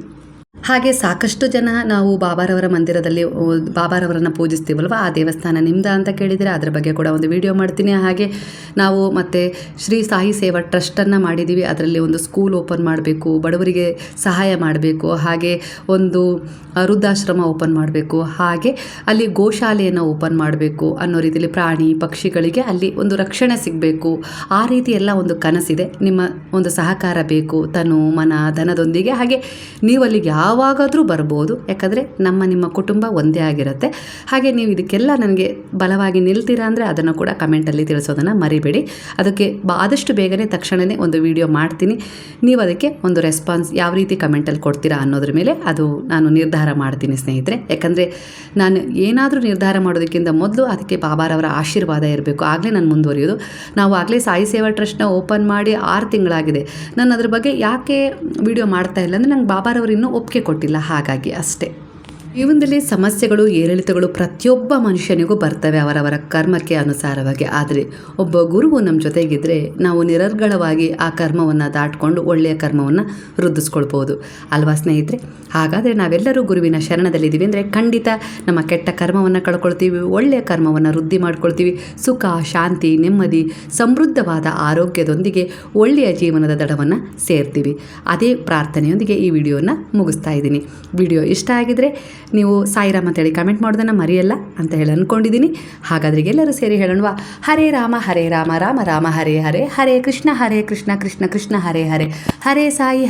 ಹಾಗೆ ಸಾಕಷ್ಟು ಜನ ನಾವು ಬಾಬಾರವರ ಮಂದಿರದಲ್ಲಿ ಬಾಬಾರವರನ್ನು ಪೂಜಿಸ್ತೀವಲ್ವ, ಆ ದೇವಸ್ಥಾನ ನಿಮ್ದ ಅಂತ ಕೇಳಿದರೆ ಅದರ ಬಗ್ಗೆ ಕೂಡ ಒಂದು ವಿಡಿಯೋ ಮಾಡ್ತೀನಿ. ಹಾಗೆ ನಾವು ಮತ್ತು ಶ್ರೀ ಸಾಯಿ ಸೇವಾ ಟ್ರಸ್ಟನ್ನು ಮಾಡಿದ್ದೀವಿ. ಅದರಲ್ಲಿ ಒಂದು ಸ್ಕೂಲ್ ಓಪನ್ ಮಾಡಬೇಕು, ಬಡವರಿಗೆ ಸಹಾಯ ಮಾಡಬೇಕು, ಹಾಗೆ ಒಂದು ವೃದ್ಧಾಶ್ರಮ ಓಪನ್ ಮಾಡಬೇಕು, ಹಾಗೆ ಅಲ್ಲಿ ಗೋಶಾಲೆಯನ್ನು ಓಪನ್ ಮಾಡಬೇಕು ಅನ್ನೋ ರೀತಿಯಲ್ಲಿ ಪ್ರಾಣಿ ಪಕ್ಷಿಗಳಿಗೆ ಅಲ್ಲಿ ಒಂದು ರಕ್ಷಣೆ ಸಿಗಬೇಕು. ಆ ರೀತಿ ಎಲ್ಲ ಒಂದು ಕನಸಿದೆ. ನಿಮ್ಮ ಒಂದು ಸಹಕಾರ ಬೇಕು, ತನು ಮನ ಧನದೊಂದಿಗೆ. ಹಾಗೆ ನೀವು ಅಲ್ಲಿಗೆ ಯಾವಾಗಾದರೂ ಬರ್ಬೋದು, ಯಾಕಂದರೆ ನಿಮ್ಮ ಕುಟುಂಬ ಒಂದೇ ಆಗಿರುತ್ತೆ. ಹಾಗೆ ನೀವು ಇದಕ್ಕೆಲ್ಲ ನನಗೆ ಬಲವಾಗಿ ನಿಲ್ತೀರಾ ಅಂದರೆ ಅದನ್ನು ಕೂಡ ಕಮೆಂಟಲ್ಲಿ ತಿಳಿಸೋದನ್ನು ಮರಿಬೇಡಿ. ಅದಕ್ಕೆ ಆದಷ್ಟು ಬೇಗನೆ ತಕ್ಷಣವೇ ಒಂದು ವಿಡಿಯೋ ಮಾಡ್ತೀನಿ. ನೀವು ಅದಕ್ಕೆ ಒಂದು ರೆಸ್ಪಾನ್ಸ್ ಯಾವ ರೀತಿ ಕಮೆಂಟಲ್ಲಿ ಕೊಡ್ತೀರಾ ಅನ್ನೋದ್ರ ಮೇಲೆ ಅದು ನಾನು ನಿರ್ಧಾರ ಮಾಡ್ತೀನಿ ಸ್ನೇಹಿತರೆ. ಯಾಕಂದರೆ ನಾನು ಏನಾದರೂ ನಿರ್ಧಾರ ಮಾಡೋದಕ್ಕಿಂತ ಮೊದಲು ಅದಕ್ಕೆ ಬಾಬಾರವರ ಆಶೀರ್ವಾದ ಇರಬೇಕು, ಆಗಲೇ ನಾನು ಮುಂದುವರಿಯೋದು. ನಾವು ಆಗಲೇ ಸಾಯಿ ಸೇವಾ ಟ್ರಸ್ಟ್ನ ಓಪನ್ ಮಾಡಿ 6 ತಿಂಗಳಾಗಿದೆ. ನಾನು ಅದ್ರ ಬಗ್ಗೆ ಯಾಕೆ ವಿಡಿಯೋ ಮಾಡ್ತಾ ಇಲ್ಲ ಅಂದರೆ ನಂಗೆ ಬಾಬಾರವರು ಇನ್ನೂ ಒಪ್ಪಿಗೆ ಕೊಟ್ಟಿಲ್ಲ, ಹಾಗಾಗಿ ಅಷ್ಟೇ. ಜೀವನದಲ್ಲಿ ಸಮಸ್ಯೆಗಳು ಏರಿಳಿತಗಳು ಪ್ರತಿಯೊಬ್ಬ ಮನುಷ್ಯನಿಗೂ ಬರ್ತವೆ ಅವರವರ ಕರ್ಮಕ್ಕೆ ಅನುಸಾರವಾಗಿ. ಆದರೆ ಒಬ್ಬ ಗುರುವು ನಮ್ಮ ಜೊತೆಗಿದ್ದರೆ ನಾವು ನಿರರ್ಗಳವಾಗಿ ಆ ಕರ್ಮವನ್ನು ದಾಟ್ಕೊಂಡು ಒಳ್ಳೆಯ ಕರ್ಮವನ್ನು ವೃದ್ಧಿಸ್ಕೊಳ್ಬೋದು ಅಲ್ವಾ ಸ್ನೇಹಿತರೆ. ಹಾಗಾದರೆ ನಾವೆಲ್ಲರೂ ಗುರುವಿನ ಶರಣದಲ್ಲಿದ್ದೀವಿ ಅಂದರೆ ಖಂಡಿತ ನಮ್ಮ ಕೆಟ್ಟ ಕರ್ಮವನ್ನು ಕಳ್ಕೊಳ್ತೀವಿ, ಒಳ್ಳೆಯ ಕರ್ಮವನ್ನು ವೃದ್ಧಿ ಮಾಡ್ಕೊಳ್ತೀವಿ. ಸುಖ ಶಾಂತಿ ನೆಮ್ಮದಿ ಸಮೃದ್ಧವಾದ ಆರೋಗ್ಯದೊಂದಿಗೆ ಒಳ್ಳೆಯ ಜೀವನದ ದಡವನ್ನು ಸೇರ್ತೀವಿ. ಅದೇ ಪ್ರಾರ್ಥನೆಯೊಂದಿಗೆ ಈ ವಿಡಿಯೋನ ಮುಗಿಸ್ತಾ ಇದ್ದೀನಿ. ವಿಡಿಯೋ ಇಷ್ಟ ಆಗಿದರೆ ನೀವು ಸಾಯಿರಾಮ್ ಅಂತೇಳಿ ಕಮೆಂಟ್ ಮಾಡೋದನ್ನು ಮರೆಯಲ್ಲ ಅಂತ ಹೇಳಿ ಅಂದ್ಕೊಂಡಿದ್ದೀನಿ. ಹಾಗಾದರೆ ಎಲ್ಲರೂ ಸೇರಿ ಹೇಳೋಣವಾ? ಹರೇ ರಾಮ ರಾಮ ರಾಮ ಹರೇ ಹರೇ, ಹರೇ ಕೃಷ್ಣ ಕೃಷ್ಣ ಕೃಷ್ಣ ಹರೇ ಹರೇ, ಹರೇ ಸಾಯಿ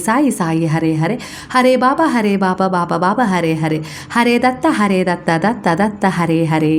ಸಾಯಿ ಸಾಯಿ ಹರೇ ಹರೇ, ಹರೇ ಬಾಬಾ ಬಾಬಾ ಬಾಬಾ ಹರೇ ಹರೇ, ಹರೇ ದತ್ತ ದತ್ತ ದತ್ತ ಹರೇ ಹರೇ.